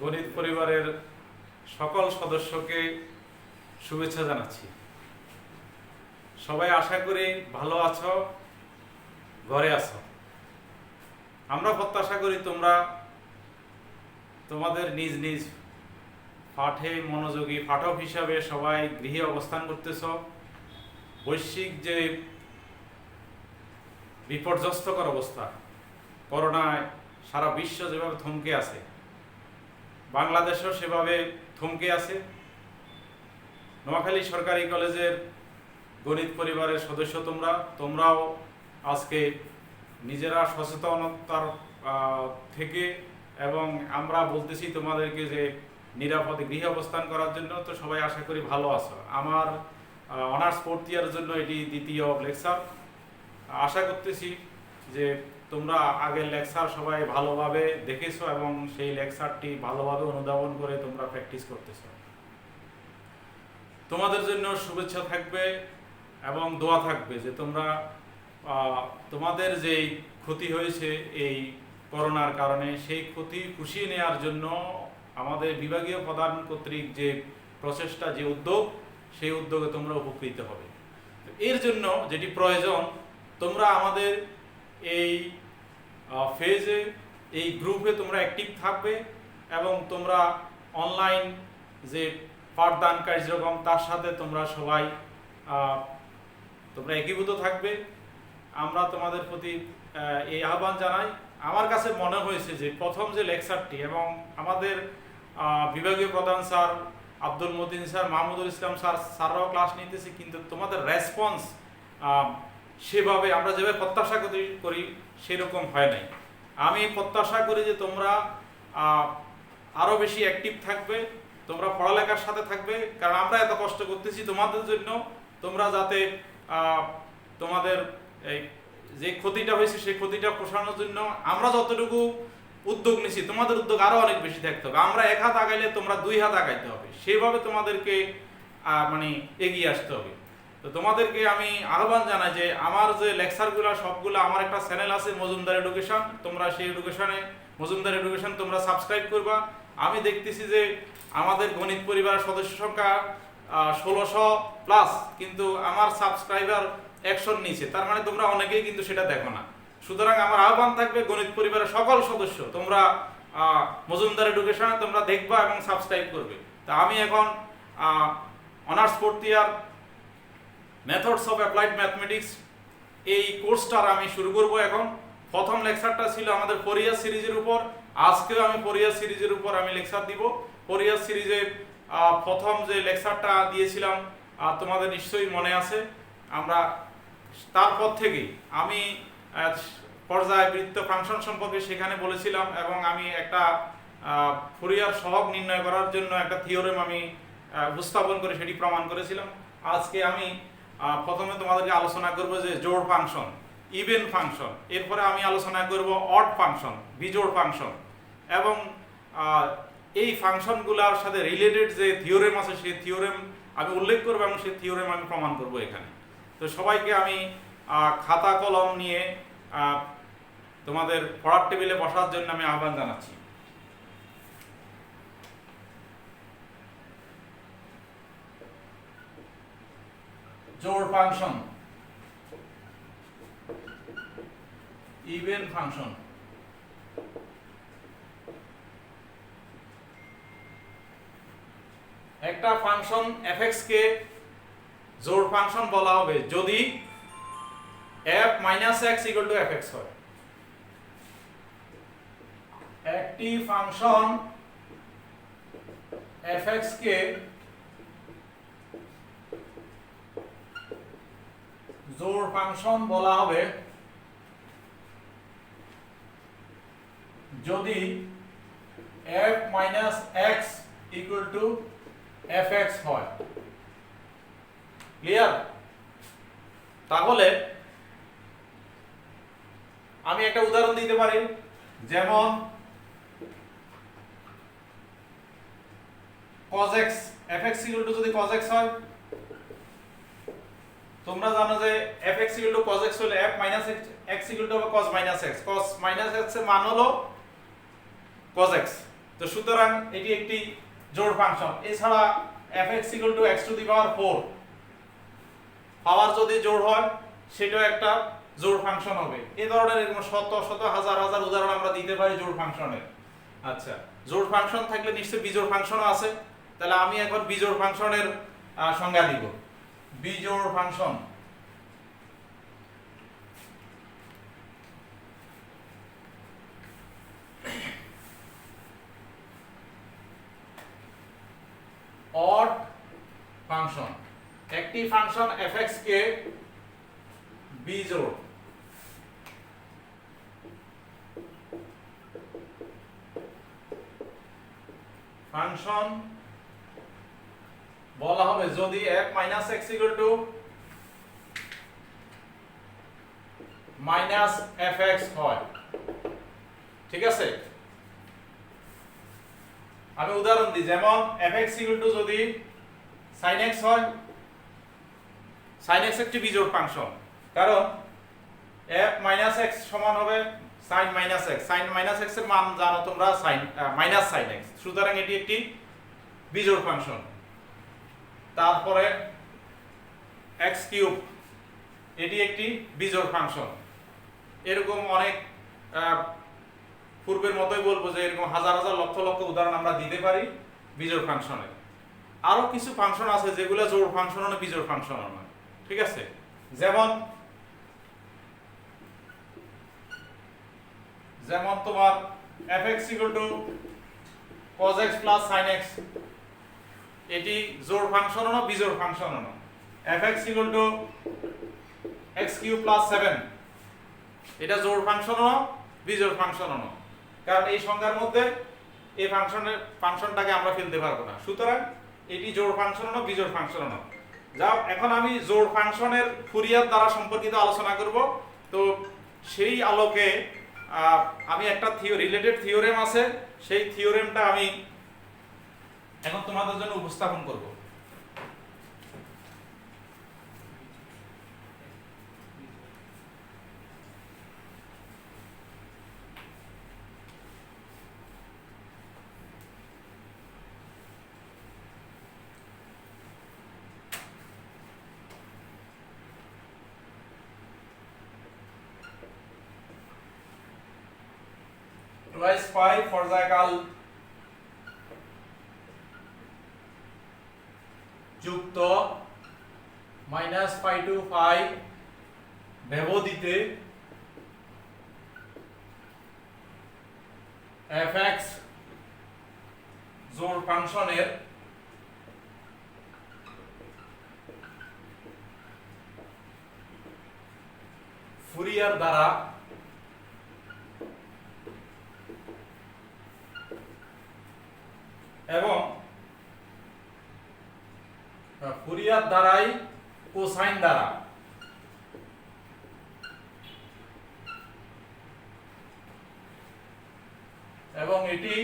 গণিত পরিবারের সকল সদস্যকে শুভেচ্ছা জানাচ্ছি। সবাই আশা করি ভালো আছো, ঘরে আছো। আমরা প্রত্যাশা করি তোমরা তোমাদের নিজ নিজ পাঠে মনোযোগী পাঠক হিসাবে সবাই গৃহে অবস্থান করতেছ। বৈশ্বিক যে বিপর্যস্তকর অবস্থা, করোনায় সারা বিশ্ব যেভাবে থমকে আছে, বাংলাদেশও সেভাবে থমকে আছে। নোয়াখালী সরকারি কলেজের গণিত পরিবারের সদস্য তোমরাও আজকে নিজেরা সচেতনতার থেকে, এবং আমরা বলতেছি তোমাদেরকে যে নিরাপদে গৃহে অবস্থান করার জন্য। তো সবাই আশা করি ভালো আছো। আমার অনার্স ফোর্থ ইয়ারের জন্য এটি দ্বিতীয় লেকচার। আশা করতেছি যে তোমরা আগের লেকচার সবাই ভালোভাবে দেখেছো এবং সেই লেকচারটি ভালোভাবে অনুধাবন করে তোমরা প্র্যাকটিস করতেছো। তোমাদের জন্য শুভেচ্ছা থাকবে এবং দোয়া থাকবে যে তোমরা তোমাদের যেই ক্ষতি হয়েছে এই করোনার কারণে, সেই ক্ষতি পুষিয়ে নেওয়ার জন্য আমাদের বিভাগীয় প্রধান কর্তৃক যে প্রচেষ্টা, যে উদ্যোগ, সেই উদ্যোগে তোমরা উপকৃত হবে। এর জন্য যেটি প্রয়োজন, তোমরা আমাদের এই ফেজে, এই গ্রুপে তোমরা অ্যাক্টিভ থাকবে এবং তোমরা অনলাইন যে পাঠদান কার্যক্রম, তার সাথে তোমরা সবাই তোমরা একীভূত থাকবে। আমরা তোমাদের প্রতি এই আহ্বান জানাই। আমার কাছে মনে হয়েছে যে প্রথম যে লেকচারটি, এবং আমাদের বিভাগীয় প্রধান স্যার আব্দুল মতিন স্যার, মাহমুদুল ইসলাম স্যাররাও ক্লাস নিতেছে, কিন্তু তোমাদের রেসপন্স সেভাবে আমরা যেভাবে প্রত্যাশা করি সেরকম হয় নাই। আমি প্রত্যাশা করি যে তোমরা আরও বেশি অ্যাক্টিভ থাকবে, তোমরা পড়ালেখার সাথে থাকবে, কারণ আমরা এত কষ্ট করতেছি তোমাদের জন্য। তোমরা যাতে তোমাদের এই যে ক্ষতিটা হয়েছে সেই ক্ষতিটা পোষানোর জন্য আমরা যতটুকু উদ্যোগ নিছি, তোমাদের উদ্যোগ আরও অনেক বেশি থাকতে হবে। আমরা এক হাত আগাইলে তোমরা দুই হাত আগাইতে হবে, সেভাবে তোমাদেরকে এগিয়ে আসতে হবে। তো তোমাদেরকে আমি আহ্বান জানাই যে আমার যে লেকচারগুলো সবগুলো, আমার একটা চ্যানেল আছে মজুমদার এডুকেশন, তোমরা সেই মজুমদার এডুকেশন তোমরা সাবস্ক্রাইব করবা। আমি দেখতেছি যে আমাদের গণিত পরিবারের সদস্য সংখ্যা 1600+, কিন্তু আমার সাবস্ক্রাইবার 100-র নিচে। তার মানে তোমরা অনেকেই কিন্তু সেটা দেখো না। সুতরাং আমার আহ্বান থাকবে গণিত পরিবারের সকল সদস্য তোমরা মজুমদার এডুকেশনে তোমরা দেখবা এবং সাবস্ক্রাইব করবে। তা আমি এখন honours fourth year methods of applied mathematics এই কোর্সটার আমি শুরু করব এখন। প্রথম লেকচারটা ছিল আমাদের ফোরিয়ার সিরিজের উপর। আজকেও আমি ফোরিয়ার সিরিজের উপর আমি লেকচার দিব। ফোরিয়ার সিরিজে প্রথম যে লেকচারটা দিয়েছিলাম তোমাদের নিশ্চয়ই মনে আছে। আমরা তারপর থেকেই আমি পর্যায়বৃত্ত ফাংশন সম্পর্কে সেখানে বলেছিলাম, এবং আমি একটা ফোরিয়ার সহগ নির্ণয় করার জন্য একটা থিওরেম আমি উপস্থাপন করে সেটি প্রমাণ করেছিলাম। আজকে আমি প্রথমে তোমাদেরকে আলোচনা করব যে জোড় ফাংশন, ইভেন ফাংশন, এরপরে আমি আলোচনা করব অড ফাংশন, বিজোড় ফাংশন, এবং এই ফাংশনগুলোর সাথে রিলেটেড যে থিওরেম আছে সেই থিওরেম আমি উল্লেখ করব এবং সেই থিওরেম আমি প্রমাণ করব এখানে। তো সবাইকে আমি খাতা কলম নিয়ে তোমাদের পড়ার টেবিলে বসার জন্য আমি আহ্বান জানাচ্ছি। জোড় ফাংশন, ইভেন ফাংশন। একটা ফাংশন fx কে জোড় ফাংশন বলা হবে যদি f - x = fx হয়। একটি ফাংশন fx কে জোড় ফাংশন বলা হবে যদি f - x = fx হয়। ক্লিয়ার? তাহলে আমি একটা উদাহরণ দিতে পারি, যেমন cos x, fx = যদি cos x হয়, তোমরা জানো যে fx = cos x হলে f - x = cos - x। cos - x এর মান হলো cos x। তো সুতরাং এটি একটি জোড় ফাংশন। এছাড়া fx = x টু দি পাওয়ার 4 পাওয়ার যদি জোড় হয় সেটাও একটা জোড় ফাংশন হবে। এই ধরনের এরকম শত শত হাজার হাজার উদাহরণ আমরা দিতে পারি জোড় ফাংশনের। আচ্ছা, জোড় ফাংশন থাকলে নিশ্চয়ই বিজোড় ফাংশনও আছে। তাহলে আমি এখন বিজোড় ফাংশনের সংজ্ঞা দিব। বিজোড় ফাংশন অড ফাংশন, একটি ফাংশন fx কে বিজোড় ফাংশন বলা হবে যদি f - x = -fx হয়। ঠিক আছে, আমি উদাহরণ দিই, যেমন fx = যদি sin x হয়, sin x একটি বিজোড় ফাংশন, কারণ f - x সমান হবে sin - x, sin - x এর মান জানো তোমরা sin -sin x, সুতরাং এটি একটি বিজোড় ফাংশন। তারপরে x³ এটি একটি বিজোড় ফাংশন। এরকম অনেক পূর্বের মতোই বলবো যে এরকম হাজার হাজার লক্ষ লক্ষ উদাহরণ আমরা দিতে পারি বিজোড় ফাংশনের। আরো কিছু ফাংশন আছে যেগুলো জোড় ফাংশন না বিজোড় ফাংশন নয়। ঠিক আছে, যেমন তোমার fx = cos x + sin x, এটি জোড় ফাংশন না বিজোড় ফাংশন না। fx = x³ + 7, এটা জোড় ফাংশন না বিজোড় ফাংশন না, কারণ এই সংখ্যার মধ্যে এই ফাংশনটাকে আমরা ফেলতে পারবো না। সুতরাং এটি জোড় ফাংশন না বিজোড় ফাংশন না। যাও, এখন আমি জোড় ফাংশনের ফুরিয়ার দ্বারা সম্পর্কিত আলোচনা করব। তো সেই আলোকে আমি একটা রিলেটেড থিওরেম আছে, সেই থিওরেমটা আমি এখন তোমাদের জন্য উপস্থাপন করব। Twice 5 ফরজাকাল যুক্ত -π to π ব্যবধিতে fx জোড় ফাংশনের ফুরিয়ার দ্বারা এবং ফুরিয়ার দ্বারাই কোসাইন দ্বারা এবং এটি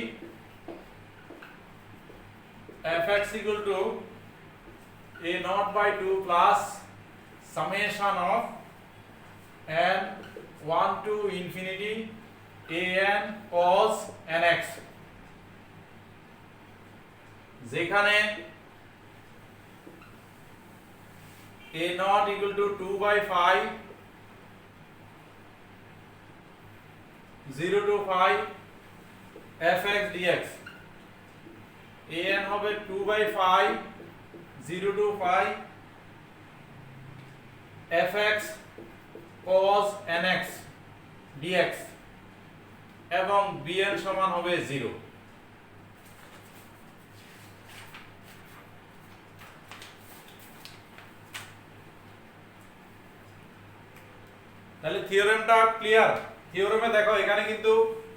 fx = a0/2 plus summation of n1 to infinity an cos nx, যেখানে a0 = 2/5 0 to 5 fx dx, an হবে 2/5 0 to 5 fx cos nx dx এবং bn সমান হবে 0। তাহলে থিওরেমটা ক্লিয়ার। থিওরেমে দেখো এখানে কিন্তু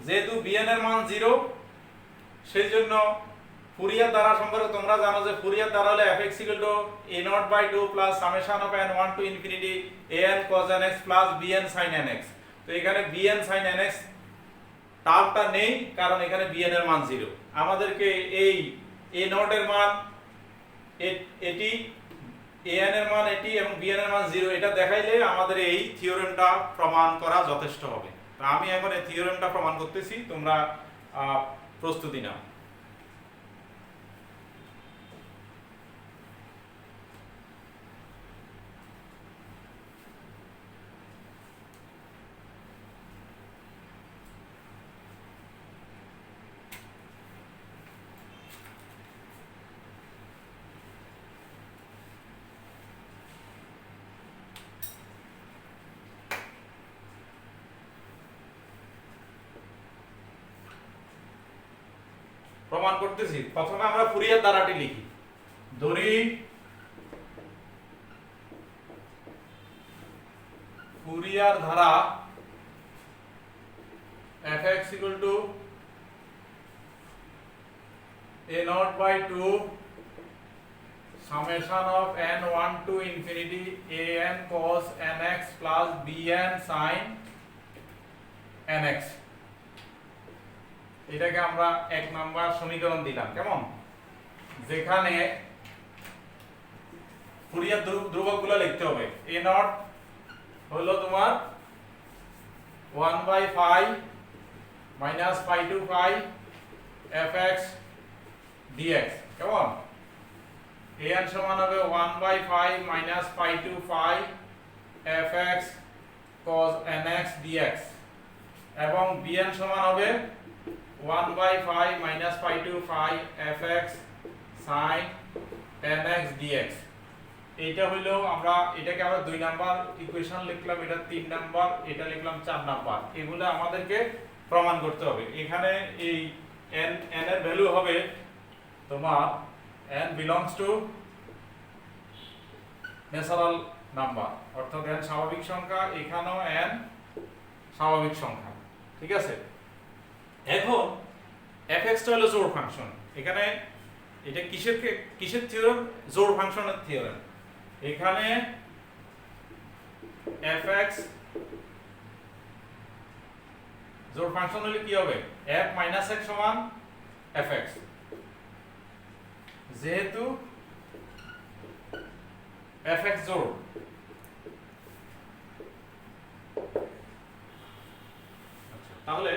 যেহেতু bn এর মান 0, সেই জন্য ফুরিয়ার দ্বারা সম্পর্কে তোমরা জানো যে ফুরিয়ার দ্বারা হলে fx = a0/2 plus summation of n1 to infinity an cos nx plus bn sin nx। তো এখানে bn sin nx টার্মটা নেই, কারণ এখানে bn এর মান 0। আমাদেরকে এই a0 এর মান এটি, an এর মান এটি এবং bn এর মান 0, এটা দেখাইলে আমাদের এই থিওরেমটা প্রমাণ করা যথেষ্ট হবে। তো আমি এখন এই থিওরেমটা প্রমাণ করতেছি, তোমরা প্রস্তুতি নাও। প্রমাণ করতেছি। প্রথমে আমরা ফুরিয়ার ধারাটি লিখি। ধরি ফুরিয়ার ধারা fx equal to a0/2 summation of n1 to infinity an cos nx plus bn sin nx, এটাকে আমরা এক নাম্বার সমীকরণ দিলাম। কেমন? যেখানে ফুরিয়ার ধ্রুবকগুলো লিখতে হবে। a0 হলো তোমার 1/5 minus pi to pi fx dx। কেমন? an সমান হবে 1/5 minus pi to pi fx cos nx dx এবং bn সমান হবে 1/5 minus pi to pi fx sin nx dx। এইটা হলো এটাকে আমরা 2 নাম্বার ইকুয়েশন লিখলাম, এটা 3 নাম্বার, এটা লিখলাম 4 নাম্বার। এগুলো আমাদেরকে প্রমাণ করতে হবে। এখানে এই n এর ভ্যালু হবে তোমার n belongs to natural number, অর্থাৎ n স্বাভাবিক সংখ্যা, এখানেও n স্বাভাবিক সংখ্যা। ঠিক আছে? এখন fx টা হলো জোড় ফাংশন। এখানে এটা কিসের থিওরেম? জোড় ফাংশনের থিওরেম। এখানে fx জোড় ফাংশন হলে কি হবে? f minus x সমান fx। যেহেতু fx জোড়, তাহলে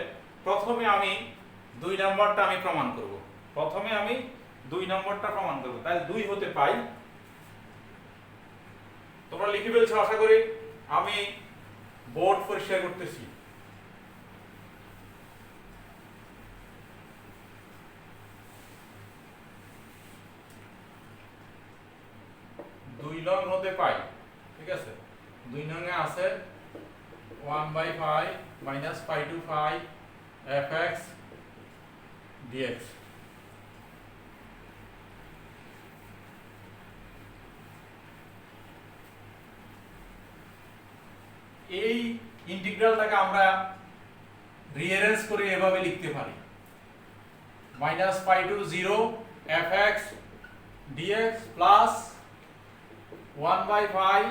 প্রথমে আমি 2 নাম্বারটা আমি প্রমাণ করব। তাহলে 2 হতে পাই। তোমরা লিখে ফেলছো আশা করি। আমি বোর্ড পরিষ্কার করতেছি। দুই লং হতে পাই। ঠিক আছে? 2 নং এ আছে 1/5 minus pi to pi fx dx। এই ইন্টিগ্রালটাকে আমরা রিঅ্যারেঞ্জ করে এভাবে লিখতে পারি, minus pi to 0 fx dx plus 1/5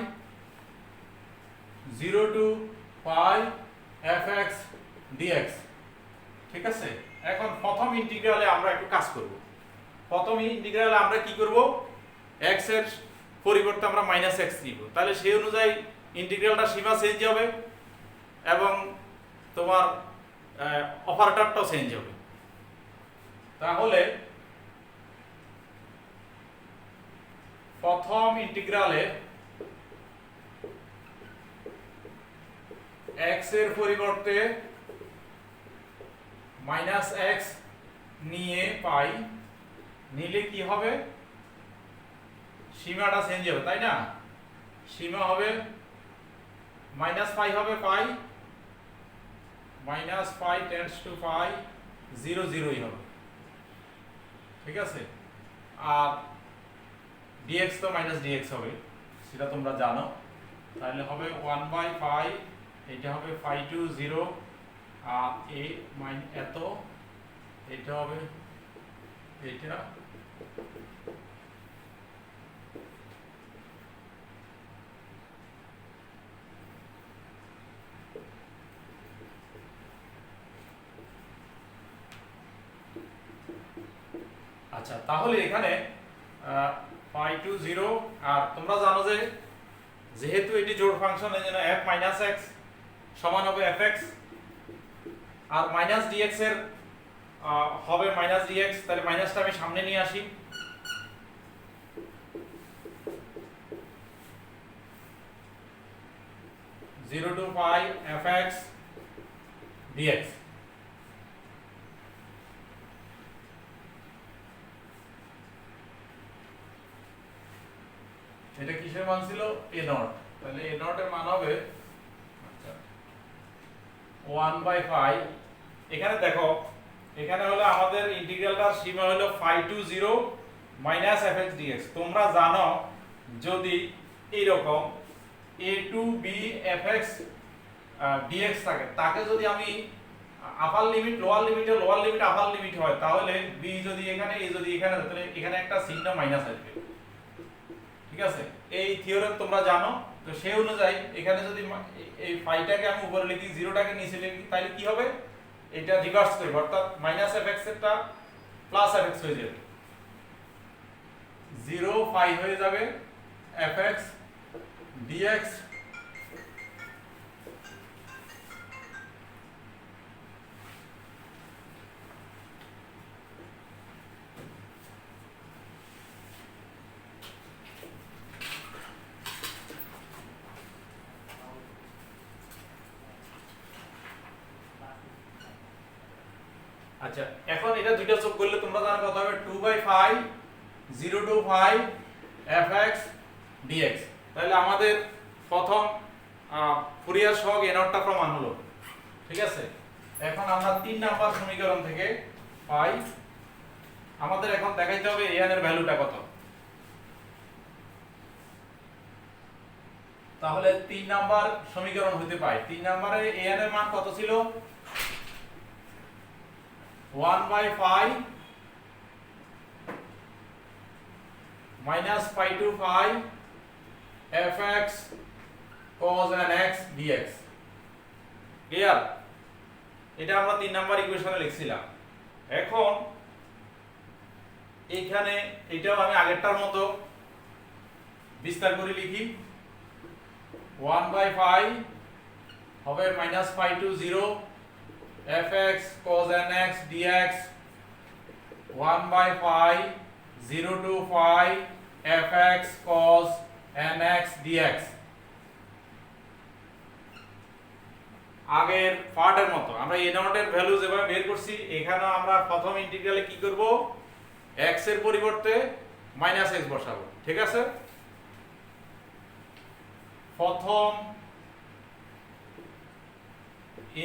0 to pi fx dx। ঠিক আছে? এখন প্রথম ইন্টিগ্রালে আমরা একটু কাজ করব। প্রথম ইন্টিগ্রালে আমরা কি করব? x এর পরিবর্তে আমরা -x নিব। তাহলে সেই অনুযায়ী ইন্টিগ্রালটা সীমা চেঞ্জ হবে এবং তোমার অপারেটরটাও চেঞ্জ হবে। তাহলে প্রথম ইন্টিগ্রালে x এর পরিবর্তে -x নিয়ে পাই নিলে কি হবে? সীমাটা চেঞ্জ হবে, তাই না? সীমা হবে -pi হবে pi, -pi tends to pi 0 0ই হবে। ঠিক আছে? আর dx তো -dx হবে, সেটা তোমরা জানো। তাহলে হবে 1/pi, এটা হবে pi to 0 আর a এত, এটা হবে এটা। আচ্ছা, তাহলে এখানে pi to 0 আর তোমরা জানো যে যেহেতু এটি জোড় ফাংশন, এজন্য f - x সমান হবে fx আর -dx এর হবে মাইনাস ডিএক্স, তাহলে মাইনাসটা আমি সামনে নিয়ে আসি। জিরো টু পাই এফ এক্স ডিএক্স। এটা কিসের মান ছিল? এ নট। তাহলে এ নট এর মান হবে 1/5। এখানে দেখো, এখানে হলো আমাদের ইন্টিগ্রালটার সীমা হলো phi to 0 minus fx dx। তোমরা জানো যদি এইরকম a to b fx dx থাকে, তাকে যদি আমি আপার লিমিট লোয়ার লিমিটে, লোয়ার লিমিট আপার লিমিট হয়, তাহলে b যদি এখানে, a যদি এখানে, তাহলে এখানে একটা চিহ্ন মাইনাস আসবে। ঠিক আছে, এই থিওরেম তোমরা জানো। তো সেই অনুযায়ী এখানে যদি এই ফাইটাকে আমি উপরে লিখি, জিরোটাকে নিচে লিখি, তাহলে কি হবে? এটা রিভার্স করব, অর্থাৎ মাইনাস fx এরটা প্লাস fx হয়ে যাবে, 0 ফাই হয়ে যাবে fx dx। আচ্ছা, এখন এটা দুইটা যোগ করলে তোমরা জানো কত হবে? 2/5 0 to 5 fx dx। তাহলে আমাদের প্রথম ফুরিয়ার সহগ এ নটটা প্রমাণ হলো। ঠিক আছে, এখন আমরা 3 নাম্বার সমীকরণ থেকে পাই, আমাদের এখন দেখাইতে হবে an এর ভ্যালুটা কত। তাহলে 3 নাম্বার সমীকরণ হতে পাই, 3 নম্বরে an এর মান কত ছিল? 1/5 minus pi to phi fx cos nx dx। Clear? এটা আমরা 3 নাম্বার ইকুয়েশনে লিখছিলাম। এখন এইখানে এটাও আমি আগেরটার মতো বিস্তার করে লিখি। 1/5 হবে minus pi to 0 fx cos nx dx, 1/5 0 to phi fx cos nx dx। আগের পার্টের মতো আমরা a নট এর ভ্যালু যেভাবে বের করছি, এখানে আমরা প্রথম ইন্টিগ্রালে কি করব? x এর পরিবর্তে মাইনাস x বসাবো। ঠিক আছে, প্রথম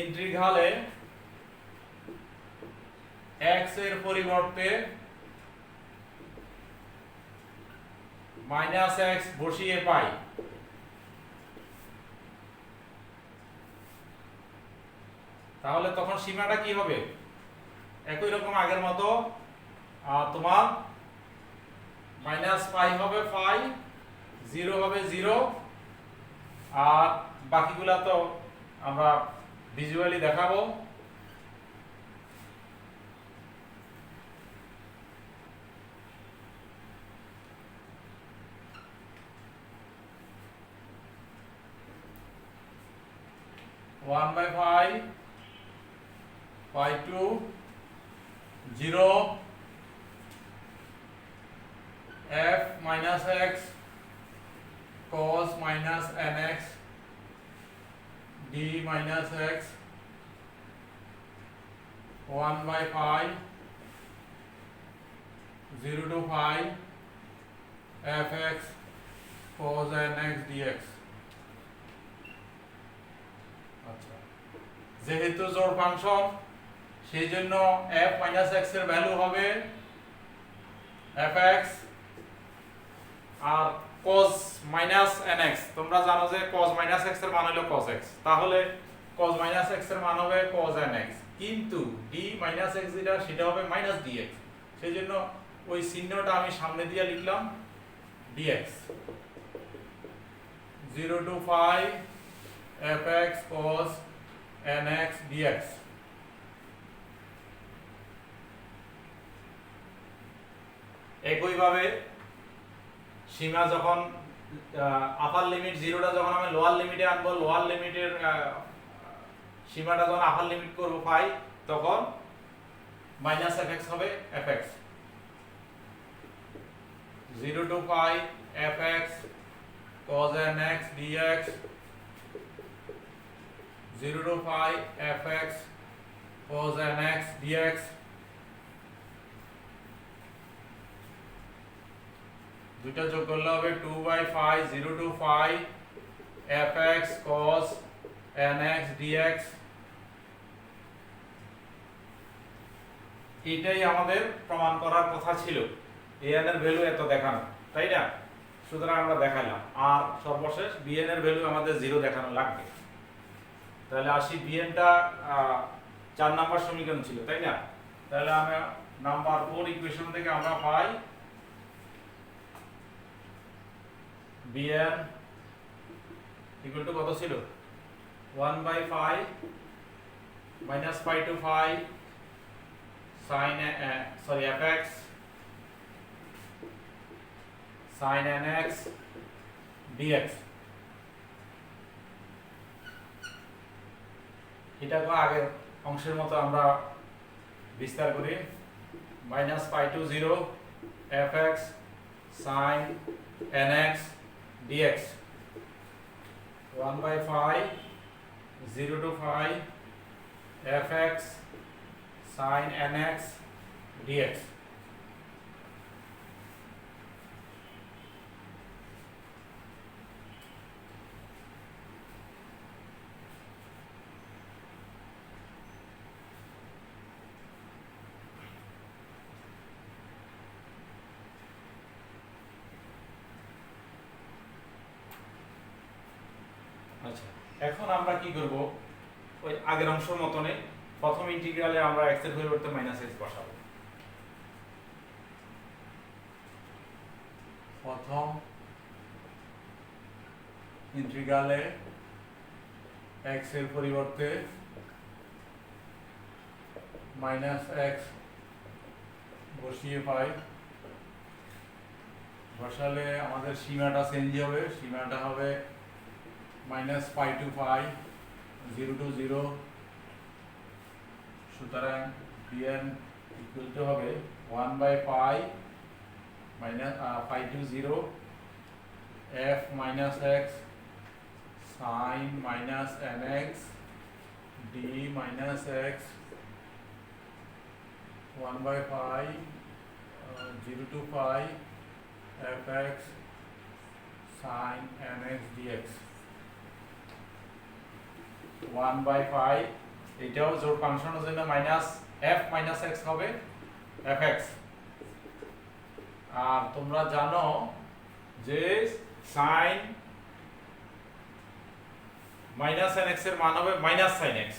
ইন্টিগ্রালে x এর পরিবর্তে মাইনাস x বসিয়ে পাই। তাহলে তখন সীমাটা কি হবে? একই রকম আগের মতো, তোমার মাইনাস পাই হবে পাই, 0 হবে 0, আর বাকিগুলা তো আমরা ভিজুয়ালি দেখাবো। One by five pi to 0 f minus x cos minus nx d minus x 1/5 0 to 5 fx cos nx dx। আচ্ছা, যেহেতু জোড় ফাংশন, সেই জন্য f minus x এর ভ্যালু হবে fx, আর cos minus nx, তোমরা জানো যে cos minus x এর মান হলো cos x, তাহলে cos minus x এর মান হবে cos nx, কিন্তু d minus x যেটা সেটা হবে minus dx, সেই জন্য ওই চিহ্নটা আমি সামনে দিয়ে লিখলাম dx। 0 to 5 fx cos nx dx। একইভাবে সীমা যখন আপার লিমিট 0টা যখন আমি লোয়ার লিমিটে আনবো, লোয়ার লিমিটের সীমাটা যখন আপার লিমিট করব পাই, তখন মাইনাস fx হবে fx 0 to pi fx cos nx dx 0 to pi fx cos nx dx দুইটা যোগ করলে হবে 2/5 0 to pi fx cos nx dx এটাই আমাদের প্রমাণ করার কথা ছিল an এর ভ্যালু এত দেখানো, তাই না? সুতরাং আমরা দেখালাম, আর সর্বশেষ bn এর ভ্যালু আমাদের 0 দেখানো লাগবে। তাহলে আসি bn টা 4 নাম্বার সমীকরণ ছিল, তাই না? তাহলে আমরা নাম্বার 4 ইকুয়েশন থেকে আমরা পাই bn ইকুয়াল টু কত ছিল 1/5 minus pi to phi sin fx sin nx dx এটাকে আগের অংশের মতো আমরা বিস্তার করি minus pi to 0 fx sin nx dx 1/5 0 to pi fx sin nx dx আচ্ছা, এখন আমরা কি করব, ওই আগের অংশের মতনে প্রথম ইন্টিগ্রালে আমরা x এর পরিবর্তে -x বসাবো। প্রথম ইন্টিগ্রালে x এর পরিবর্তে -x বসিয়ে পাই, বসালে আমাদের সীমাটা চেঞ্জ হবে, সীমাটা হবে minus pi to pi 0 to 0 সুতরাং bn ইকুয়াল টু হবে 1/pi minus pi to 0 f minus x sin minus nx d minus x 1/pi 0 to pi fx sin nx dx 1/5 এটাও জোড় ফাংশনের জন্য মাইনাস f মাইনাস x হবে fx। আর তোমরা জানো যে sin মাইনাস nx এর মান হবে minus sin x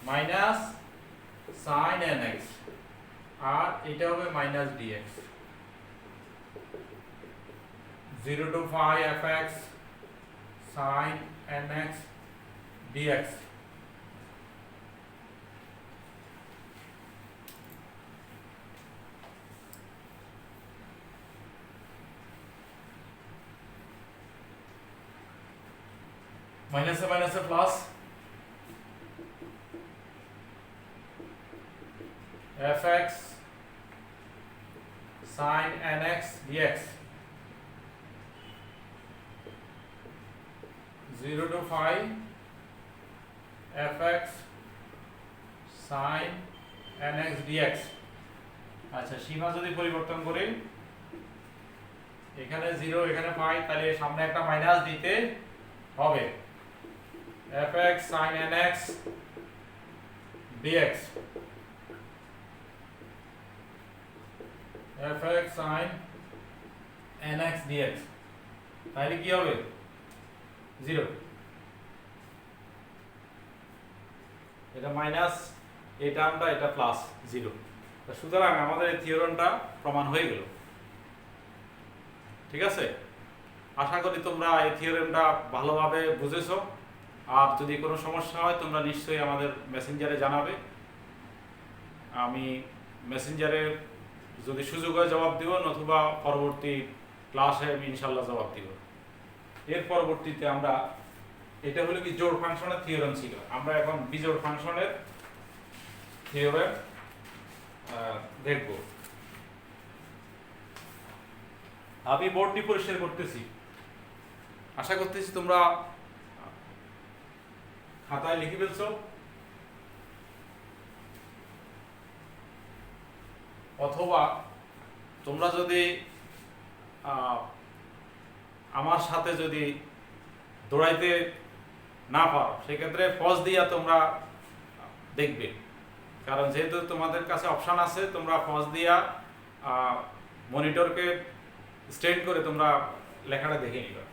minus sin nx, আর এটা হবে minus dx 0 to pi fx sin nx dx minus a minus a plus fx sin nx dx 0 to pi fx sin nx dx। আচ্ছা, সীমা যদি পরিবর্তন করি, এখানে 0 এখানে পাই, তাহলে সামনে একটা মাইনাস দিতে হবে fx sin nx dx fx sin nx dx, তাহলে কি হবে 0, এটা মাইনাস, এই টার্মটা এটা প্লাস 0। সুতরাং আমাদের এই থিওরেমটা প্রমাণ হয়ে গেল। ঠিক আছে, আশা করি তোমরা এই থিওরেমটা ভালোভাবে বুঝেছো। আর যদি কোনো সমস্যা হয় তোমরা নিশ্চয়ই আমাদের মেসেঞ্জারে জানাবে, আমি মেসেঞ্জারে যদি সুযোগ হয় জবাব দিব, নতুবা পরবর্তী ক্লাসে আমি ইনশাল্লাহ জবাব দিব। এর পরবর্তীতে আমরা, এটা হলো কি জোড় ফাংশনের থিওরেম ছিল, আমরা এখন বিজোড় ফাংশনের থিওরেম দেখব। আমি বোর্ডটি পরিষ্কার করতেছি, আশা করতেছি তোমরা খাতায় লিখে ফেলছো, অথবা তোমরা যদি আমার সাথে যদি দৌড়াইতে না পারো সেক্ষেত্রে পজ দিয়া তোমরা দেখবে, কারণ যেহেতু তোমাদের কাছে অপশান আছে, তোমরা পজ দিয়া মনিটরকে স্ট্রেট করে তোমরা লেখাটা দেখে নিবে।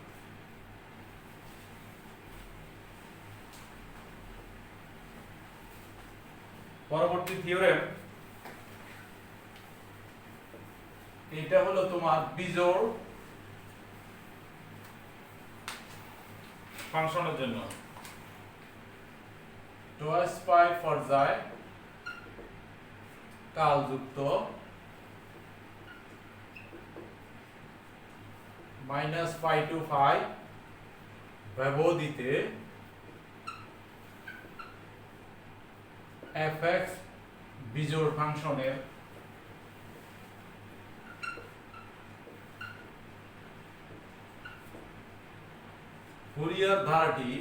পরবর্তী থিওরেম, এটা হলো তোমার বিজোড় ফাংশনের জন্য। টুয়াইস পাই পর্যায় কালযুক্ত -পাই টু পাই ব্যবধিতে fx বিজোড় ফাংশনের ফুরিয়ার ধারাটি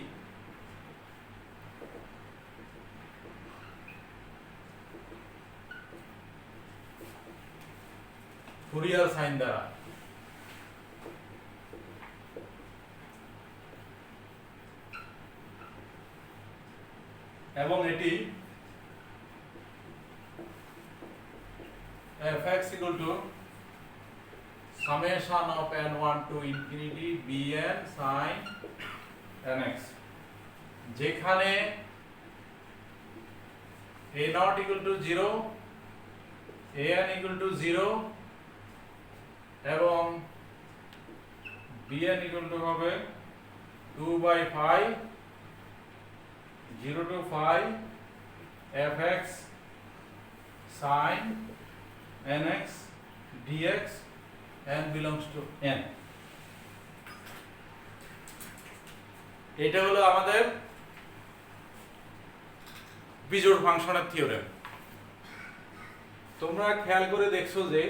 ফুরিয়ার সাইন দ্বারা এবং এটি fx equal to summation of n1 to infinity bn sin nx, যেখানে a not equal to 0, an equal to 0 এবং bn equal to হবে 2/5 0 to 5 fx sin nx dx n belongs to n। এটা হলো আমাদের বিজোড় ফাংশনের থিওরেম। তোমরা খেয়াল করে দেখছো যে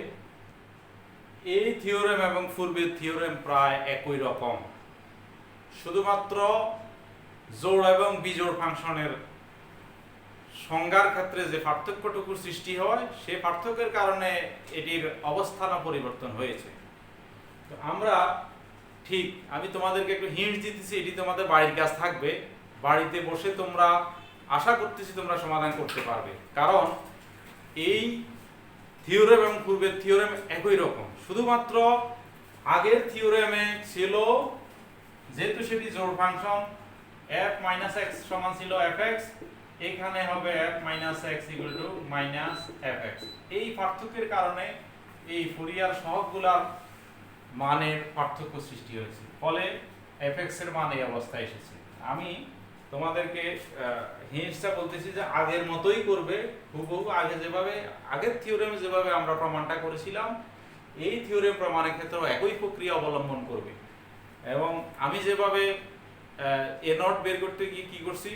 এই থিওরেম এবং পূর্বের থিওরেম প্রায় একই রকম, শুধুমাত্র জোড় এবং বিজোড় ফাংশনের সংজ্ঞার ক্ষেত্রে যে পার্থক্যটুকুর সৃষ্টি হয় সেই পার্থক্যের কারণে এটির অবস্থানও পরিবর্তন হয়েছে। তো আমরা ঠিক, আমি তোমাদেরকে একটু হিন্ট দিতেছি, এটি তোমাদের বাড়ির কাজ থাকবে, বাড়িতে বসে তোমরা আশা করতেছি তোমরা সমাধান করতে পারবে, কারণ এই থিওরেম এবং পূর্বের থিওরেম একই রকম, শুধুমাত্র আগের থিওরেমে ছিল যেহেতু সেটি জোড় ফাংশন f - x সমান ছিল fx, এখানে হবে f - x equal to -fx। এই পার্থক্যের কারণে এই ফুরিয়ার সহগগুলার মানের পার্থক্য সৃষ্টি হয়েছে, ফলে fx এর মান এই অবস্থায় এসেছে। আমি তোমাদেরকে হিন্টসটা বলতেছি যে আগের মতোই করবে, হুবহু আগে যেভাবে আগের থিওরেমে যেভাবে আমরা প্রমাণটা করেছিলাম এই থিওরেম প্রমাণের ক্ষেত্রেও একই প্রক্রিয়া অবলম্বন করবে। এবং আমি যেভাবে এ নট বের করতে গিয়ে কি করছি,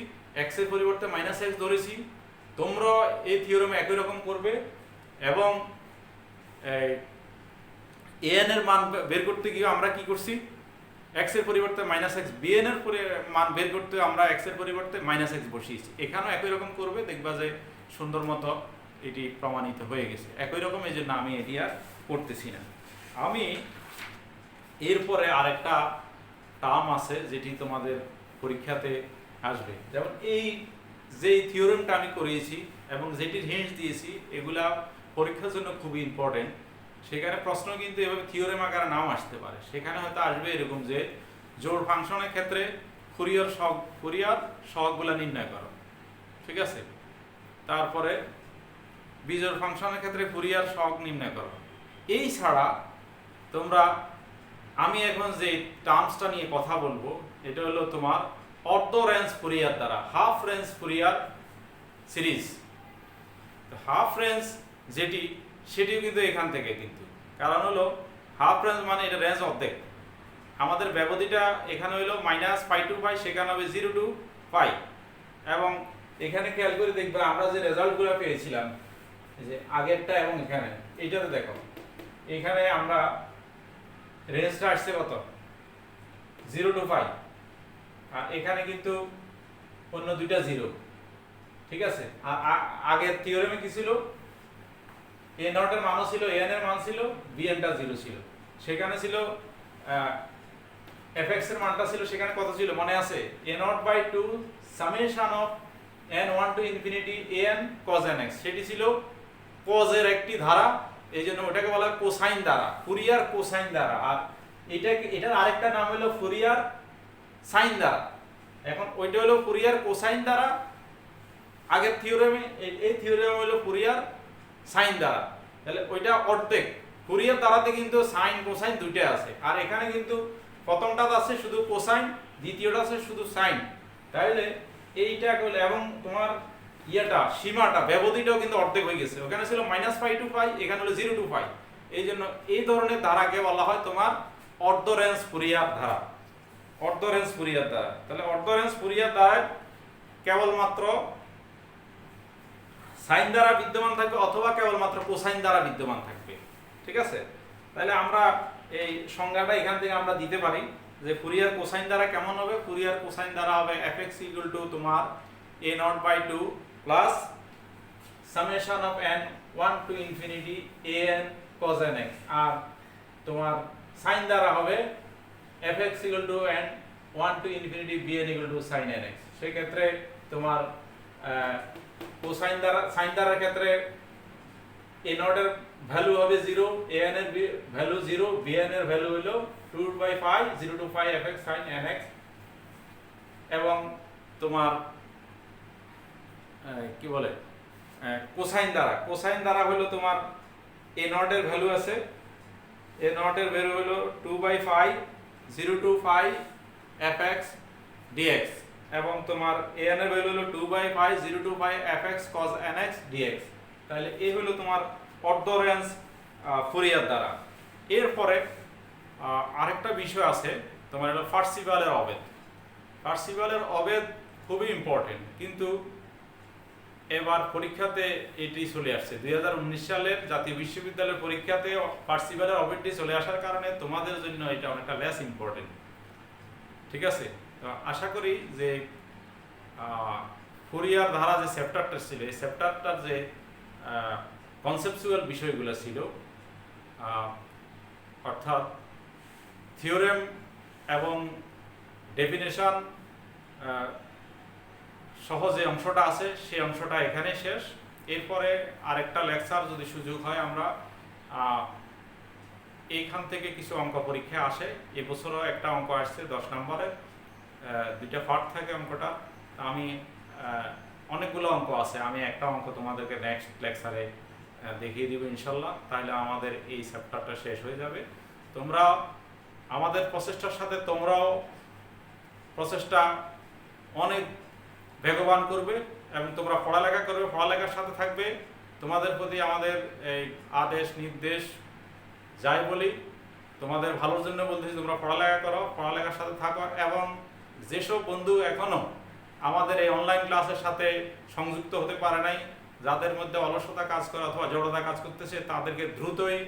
x এর পরিবর্তে -x ধরেছি, তোমরা এই থিওরেমে একই রকম করবে। এবং an এর মান বের করতে গিয়ে আমরা কি করছি, x এর পরিবর্তে -x, bn এর মান বের করতে আমরা x এর পরিবর্তে -x বসিয়েছি, এখানেও একই রকম করবে, দেখবা যে সুন্দর মতো এটি প্রমাণিত হয়ে গেছে একই রকম। এই জন্য আমি এটি আর করতেছি না। আমি এরপরে আরেকটা টার্ম আছে যেটি তোমাদের পরীক্ষাতে আসবে, যেমন এই যে থিওরেমটা আমি করিয়েছি এবং যেটির হিন্টস দিয়েছি এগুলা পরীক্ষার জন্য খুবই ইম্পর্টেন্ট। সেখানে প্রশ্ন কিন্তু এভাবে থিওরেম আকারে নাও আসতে পারে, সেখানে হয়তো আসবে এরকম যে জোড় ফাংশনের ক্ষেত্রে ফুরিয়ার সহগগুলা নির্ণয় করো, ঠিক আছে, তারপরে বিজোড় ফাংশনের ক্ষেত্রে ফুরিয়ার সহগ নির্ণয় করো। এই ছাড়া তোমরা, আমি এখন যে টার্মসটা নিয়ে কথা বলবো এটা হলো তোমার অর্ধ রেঞ্জ ফুরিয়ার দ্বারা, half range Fourier series. Half range যেটি সেটিও কিন্তু এখান থেকে, কিন্তু কারণ হলো হাফ রেঞ্জ মানে এটা রেঞ্জ অর্ধেক, আমাদের ব্যবধিটা এখানে হলো -পাই টু পাই, সেখানে হবে 0 to পাই। এবং এখানে খেয়াল করে দেখবে আমরা যে রেজাল্টগুলো পেয়েছিলাম এই যে আগেরটা এবং এখানে এইটাতে দেখো, এখানে আমরা রেঞ্জটা আসছে কত 0 to 5, আর এখানে কিন্তু অন্য দুইটা 0, ঠিক আছে। আগের থিওরেমে কি ছিল, a নট এর মানও ছিল, an এর মান ছিল, bn টা 0 ছিল, সেখানে ছিল fx এর মানটা ছিল, সেখানে কত ছিল মনে আছে, a nought by 2 summation of n1 to infinity an cos nx, সেটি ছিল cos এর একটি ধারা, এইজন্য ওটাকে বলা হয় কোসাইন ধারা, ফুরিয়ার কোসাইন ধারা। আর এটার আরেকটা নাম হলো ফুরিয়ার সাইন ধারা। এখন ওইটা হলো ফুরিয়ার কোসাইন ধারা, আগের থিওরেমে এই থিওরেমে হলো ফুরিয়ার সাইন ধারা। তাহলে ওইটা অর্ধেক, ফুরিয়ার ধারাতে কিন্তু সাইন কোসাইন দুইটাই আছে, আর এখানে কিন্তু প্রথমটাতে আছে শুধু কোসাইন, দ্বিতীয়টা আছে শুধু সাইন। তাহলে এইটা হলো, এবং তোমার ইয়েটা সীমাটা ব্যবধিটাও কিন্তু অর্ধেক হয়ে গেছে, ওখানে ছিল -π to π, এখানে হলো 0 to π। এই জন্য এই ধরনের ধারাকে বলা হয় তোমার অর্ধ রেঞ্জ ফুরিয়ার ধারা, অর্ধ রেঞ্জ ফুরিয়ার ধারা। তাহলে অর্ধ রেঞ্জ ফুরিয়ার ধারায় কেবলমাত্র সাইন দ্বারা বিদ্যমান থাকবে অথবা কেবলমাত্র কোসাইন দ্বারা বিদ্যমান থাকবে, ঠিক আছে। তাহলে আমরা এই সংজ্ঞাটা এখান থেকে আমরা দিতে পারি যে ফুরিয়ার কোসাইন দ্বারা কেমন হবে, ফুরিয়ার কোসাইন দ্বারা হবে fx = তোমার a0/2 plus summation of n1 to infinity an cos nx, আর তোমার সাইন দ্বারা হবে fx = n1 to infinity bn = sin nx। সেই ক্ষেত্রে তোমার কোসাইন দ্বারা সাইন দ্বারার ক্ষেত্রে a0 এর ভ্যালু হবে 0, an এর ভ্যালু 0, bn এর ভ্যালু হলো 2/π 0 to π fx sin nx। এবং তোমার কি বলে কোসাইন দ্বারা হলো তোমার a0 এর ভ্যালু আছে, a0 এর ভ্যালু হলো 2/π 0 to π fx dx, এবং তোমার an এর ভ্যালু হলো 2/π 0 to π fx cos nx dx। তাহলে এই হলো তোমার অর্ধ রেঞ্জ ফুরিয়ার দ্বারা। এরপরে আরেকটা বিষয় আছে তোমার হলো পার্সিভালের অবেদ। পার্সিভালের অবেদ খুবই ইম্পর্টেন্ট, কিন্তু এবার পরীক্ষাতে এটি চলে আসছে 2019 সালের জাতীয় বিশ্ববিদ্যালয়ের পরীক্ষাতে পার্সিভালের অবেদটি চলে আসার কারণে তোমাদের জন্য এটা অনেকটা লেস ইম্পর্টেন্ট, ঠিক আছে। তো আশা করি যে ফুরিয়ার ধারা যে চ্যাপ্টারটা ছিল, এই চ্যাপ্টারটার যে কনসেপচুয়াল বিষয়গুলো ছিল, অর্থাৎ থিওরেম এবং ডেফিনেশন সহ যে অংশটা আছে সেই অংশটা এখানে শেষ। এরপরে আরেকটা লেকচার যদি সুযোগ হয় আমরা এইখান থেকে কিছু অঙ্ক পরীক্ষা আসে, এবছরও একটা অঙ্ক আসছে 10 নম্বরের, দুইটা পার্ট থাকে অঙ্কটা। আমি অনেকগুলো অঙ্ক আছে, আমি একটা অঙ্ক তোমাদেরকে নেক্সট লেকচারে দেখিয়ে দিব ইনশাল্লাহ। তাহলে আমাদের এই চ্যাপ্টারটা শেষ হয়ে যাবে। তোমরা আমাদের প্রচেষ্টার সাথে তোমরাও প্রচেষ্টা অনেক বেগবান করবে এবং তোমরা পড়ালেখা করবে, পড়ালেখার সাথে থাকবে। তোমাদের প্রতি আমাদের এই আদেশ নির্দেশ যাই বলি, তোমাদের ভালোর জন্য বলতেছি, তোমরা পড়ালেখা করো, পড়ালেখার সাথে থাকো। এবং যেসব বন্ধু এখনো আমাদের এই অনলাইন ক্লাসের সাথে সংযুক্ত হতে পারে নাই, যাদের মধ্যে অলসতা কাজ করে অথবা জড়তা কাজ করতেছে, তাদেরকে দ্রুতই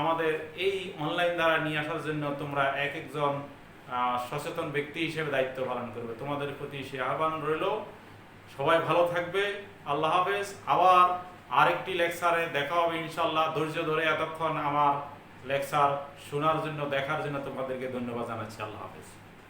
আমাদের এই অনলাইন দ্বারা নিয়ে আসার জন্য তোমরা এক একজন সচেতন ব্যক্তি হিসেবে দায়িত্ব পালন করবে। তোমাদের প্রতি সে আহ্বান রইল। সবাই ভালো থাকবে, আল্লাহ হাফেজ। আবার আরেকটি লেকচারে দেখা হবে ইনশাল্লাহ। ধৈর্য ধরে এতক্ষণ আমার লেকচার শোনার জন্য, দেখার জন্য তোমাদেরকে ধন্যবাদ জানাচ্ছি। আল্লাহ হাফেজ।